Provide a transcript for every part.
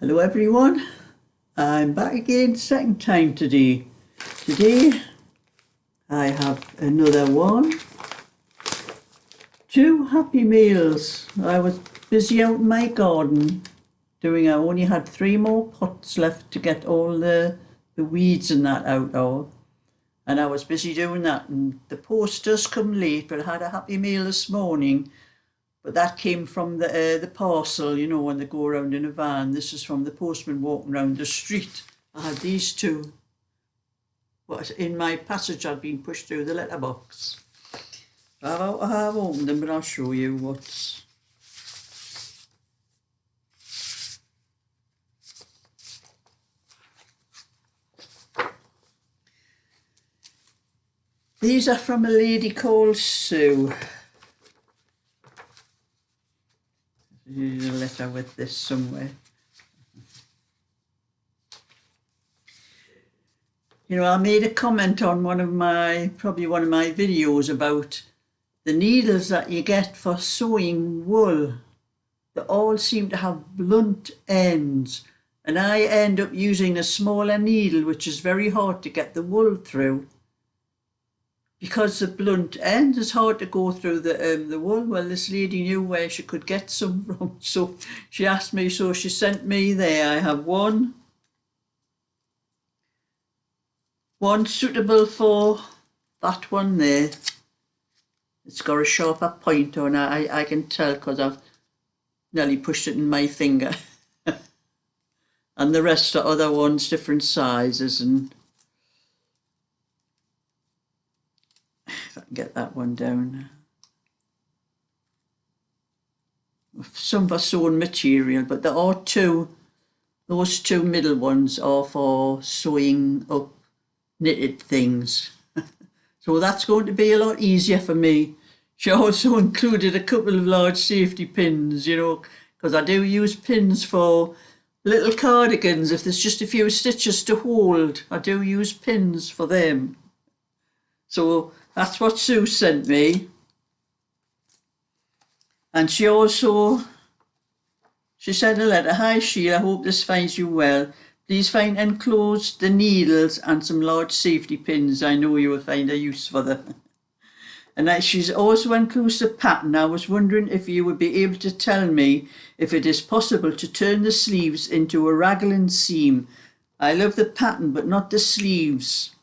Hello everyone, I'm back again second time today. Today I have another two Happy Meals. I was busy out in my garden I only had 3 more pots left to get all the weeds and that out of. And I was busy doing that, and the post does come late, but I had a Happy Meal this morning. But that came from the parcel, you know, when they go around in a van. This is from the postman walking around the street. I had these two. But in my passage, I'd been pushed through the letterbox. I have opened them, but I'll show you what's... These are from a lady called Sue. There's a letter with this somewhere. You know, I made a comment on probably one of my videos about the needles that you get for sewing wool. They all seem to have blunt ends, and I end up using a smaller needle, which is very hard to get the wool through. Because the blunt end is hard to go through the wool. Well, this lady knew where she could get some from, so she asked me, so she sent me there. I have one suitable for that one there. It's got a sharper point on it. I can tell because I've nearly pushed it in my finger. And the rest are other ones, different sizes, and if I can get that one down. Some for sewing material, but there are those two middle ones are for sewing up knitted things. So that's going to be a lot easier for me. She also included a couple of large safety pins, you know, because I do use pins for little cardigans. If there's just a few stitches to hold, I do use pins for them. So that's what Sue sent me. And she sent a letter. Hi Sheila, I hope this finds you well. Please find enclosed the needles and some large safety pins. I know you will find a use for them. And she's also enclosed a pattern. I was wondering if you would be able to tell me if it is possible to turn the sleeves into a raglan seam. I love the pattern, but not the sleeves.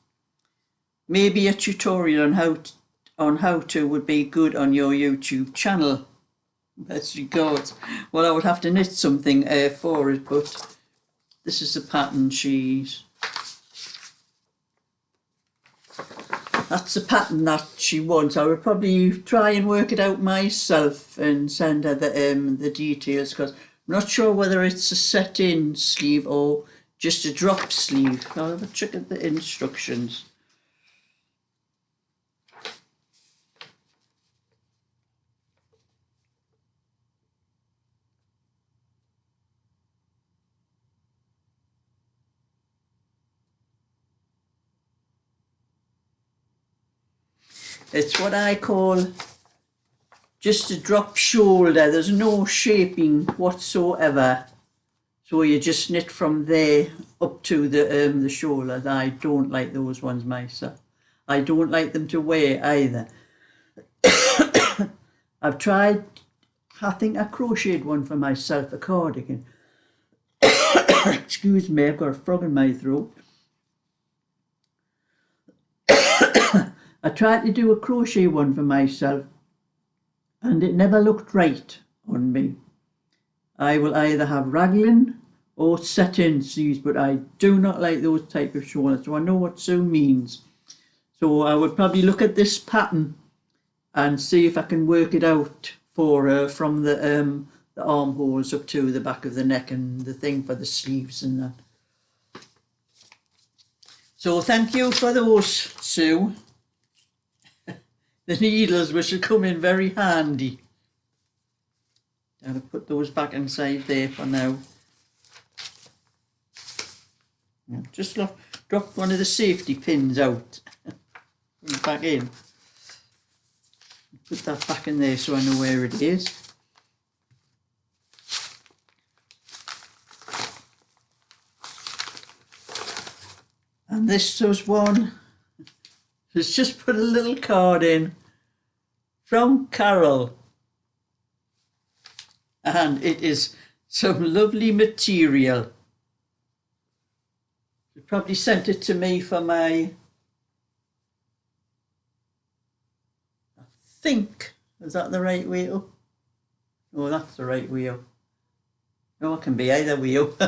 Maybe a tutorial on how to would be good on your YouTube channel. Best regards. Well, I would have to knit something for it, but this is the pattern that's the pattern that she wants. I would probably try and work it out myself and send her the details, because I'm not sure whether it's a set-in sleeve or just a drop sleeve. I'll have a check at the instructions. It's what I call just a drop shoulder. There's no shaping whatsoever. So you just knit from there up to the shoulder. I don't like those ones myself. I don't like them to wear either. I've tried, I think I crocheted one for myself, a cardigan. Excuse me, I've got a frog in my throat. I tried to do a crochet one for myself, and it never looked right on me. I will either have raglan or set-in sleeves, but I do not like those type of shoulders, so I know what Sue means. So I would probably look at this pattern and see if I can work it out for her from the armholes up to the back of the neck and the thing for the sleeves and that. So thank you for those, Sue. The needles, which will come in very handy. I'll put those back inside there for now. Just drop one of the safety pins out. Put it back in. Put that back in there so I know where it is. And this was one, let's just put a little card in from Carole. And it is some lovely material. She probably sent it to me for my, I think, is that the right way up? Oh, that's the right way up. No, it can be either way up.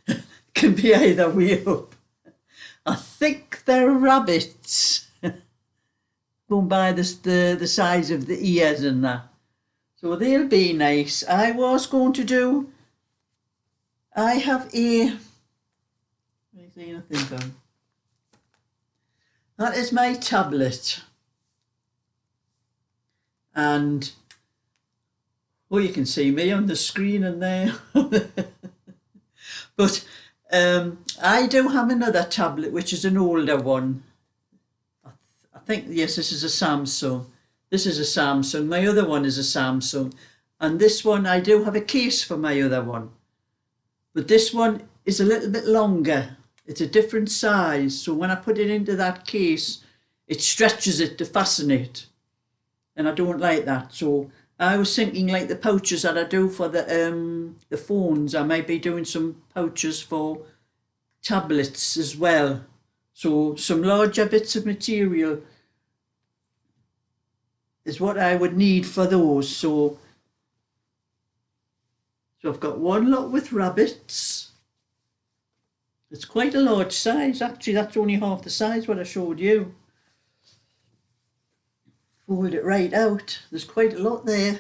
It can be either way up. I think they're rabbits. Going by the size of the ears and that. So they'll be nice. I was going to do, I have a, that is my tablet. And, oh, you can see me on the screen and there. But I do have another tablet, which is an older one. I think, yes, this is a Samsung. This is a Samsung. My other one is a Samsung. And this one, I do have a case for my other one. But this one is a little bit longer. It's a different size. So when I put it into that case, it stretches it to fasten it. And I don't like that. So I was thinking like the pouches that I do for the phones, I might be doing some pouches for tablets as well. So some larger bits of material is what I would need for those. So I've got one lot with rabbits. It's quite a large size. Actually, that's only half the size what I showed you. Fold it right out. There's quite a lot there.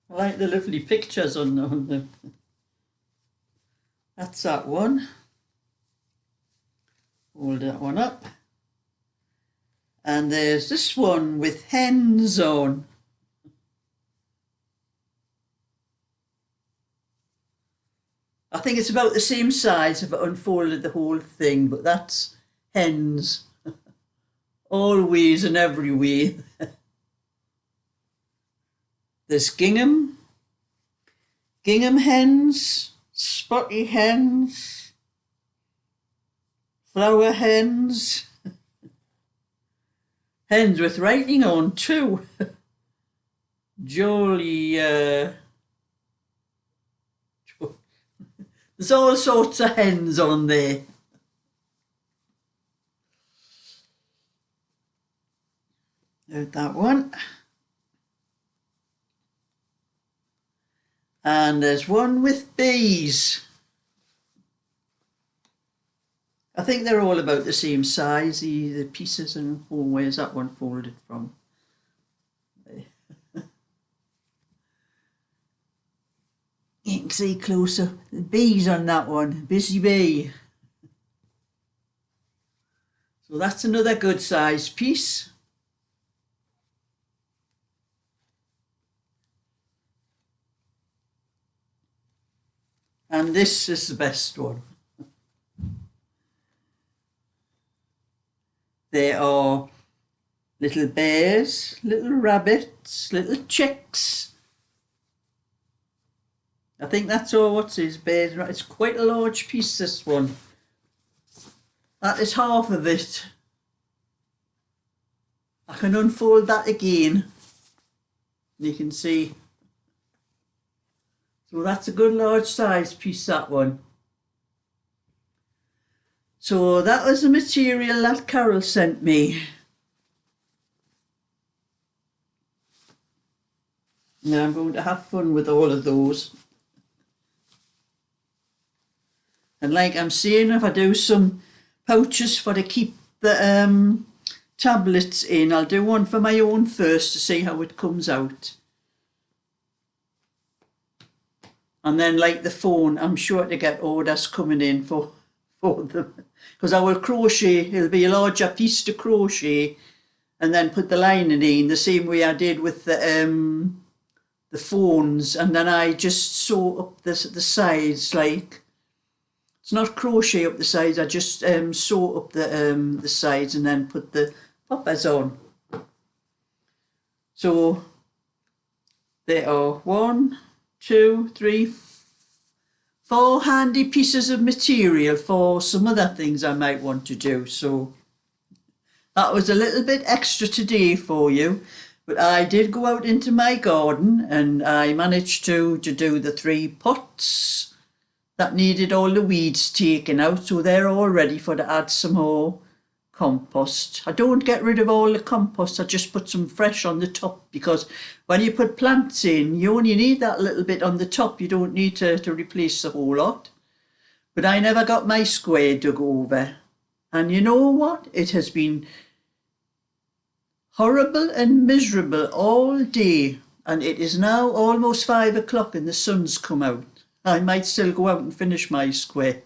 I like the lovely pictures on them. That's that one. Hold that one up. And there's this one with hens on. I think it's about the same size if I unfolded the whole thing, but that's hens. Always and every way. There's gingham hens, spotty hens, flower hens, hens with writing on too. Jolly, there's all sorts of hens on there. There's that one. And there's one with bees. I think they're all about the same size, the pieces, and oh, where's that one folded from? You can see closer. The bees on that one, busy bee. So that's another good size piece. And this is the best one. There are little bears, little rabbits, little chicks. I think that's all what's his bears. It's quite a large piece, this one. That is half of it. I can unfold that again. You can see. So that's a good large size piece, that one. So that was the material that Carole sent me. Now I'm going to have fun with all of those. And like I'm saying, if I do some pouches for to keep the tablets in, I'll do one for my own first to see how it comes out. And then like the phone, I'm sure to get orders coming in for them. Because I will crochet, it'll be a larger piece to crochet and then put the lining in the same way I did with the phones. And then I just sew up the sides, like, it's not crochet up the sides, I just sew up the sides and then put the poppers on. So there are 1, 2, 3, 4 handy pieces of material for some other things I might want to do. So that was a little bit extra today for you. But I did go out into my garden and I managed to do the 3 pots that needed all the weeds taken out. So they're all ready for to add some more compost. I don't get rid of all the compost, I just put some fresh on the top, because when you put plants in, you only need that little bit on the top. You don't need to replace the whole lot. But I never got my square dug over. And you know what? It has been horrible and miserable all day. And it is now almost 5 o'clock and the sun's come out. I might still go out and finish my square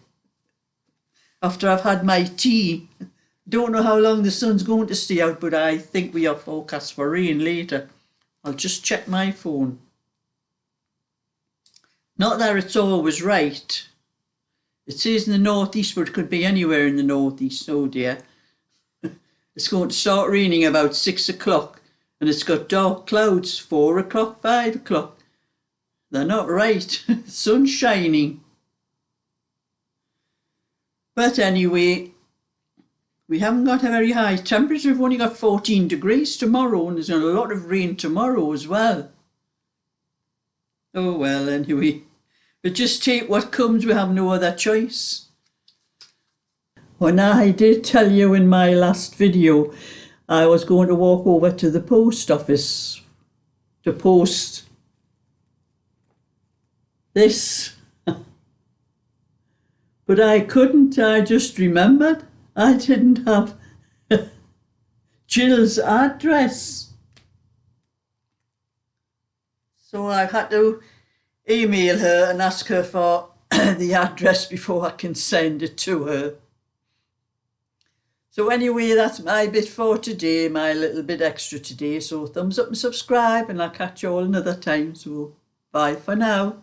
after I've had my tea. Don't know how long the sun's going to stay out, but I think we are forecast for rain later. I'll just check my phone. Not that it's always right. It says in the northeast, but it could be anywhere in the northeast. Oh dear. It's going to start raining about 6 o'clock, and it's got dark clouds, 4 o'clock, 5 o'clock. They're not right. The sun's shining. But anyway, we haven't got a very high temperature. We've only got 14 degrees tomorrow, and there's a lot of rain tomorrow as well. Oh well, anyway. But just take what comes, we have no other choice. When I did tell you in my last video, I was going to walk over to the post office to post this. But I couldn't, I just remembered I didn't have Jill's address. So I had to email her and ask her for the address before I can send it to her. So anyway, that's my bit for today, my little bit extra today. So thumbs up and subscribe, and I'll catch you all another time. So bye for now.